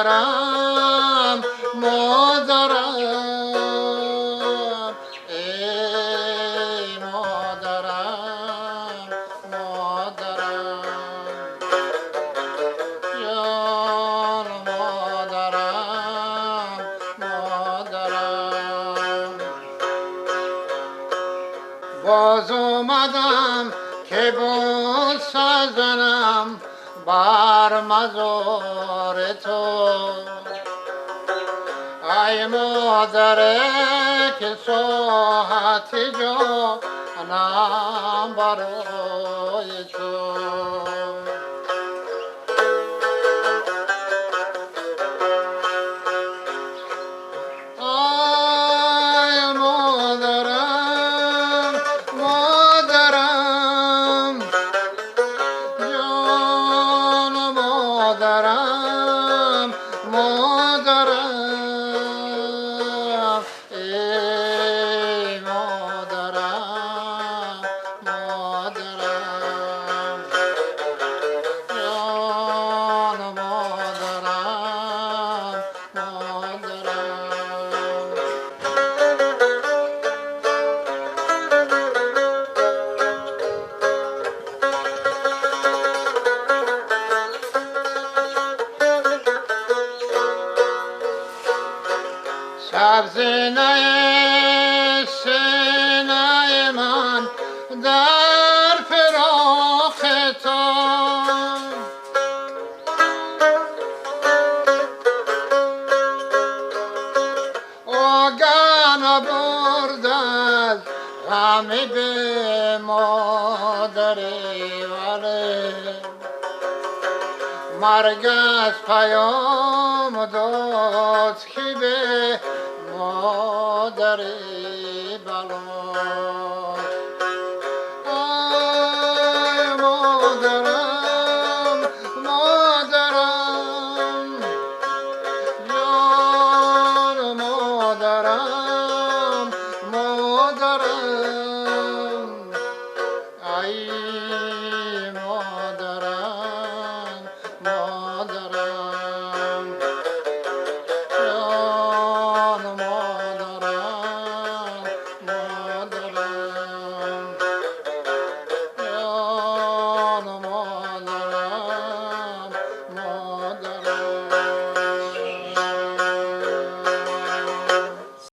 مادرم مادرم ای مادرم مادرم جان مادرم مادرم باز اومدم که بود سازنم بر مزار تو ای مادر که ساحت جانم برای تو ای مادرم مادرم جان مادرم مادرم ای مادرم مادرم جان مادرم مادرم سبزینه سینه من در فراق تو آگه نبرد از غم به مادری ولی مرگ از پیام داد که به مادری بلا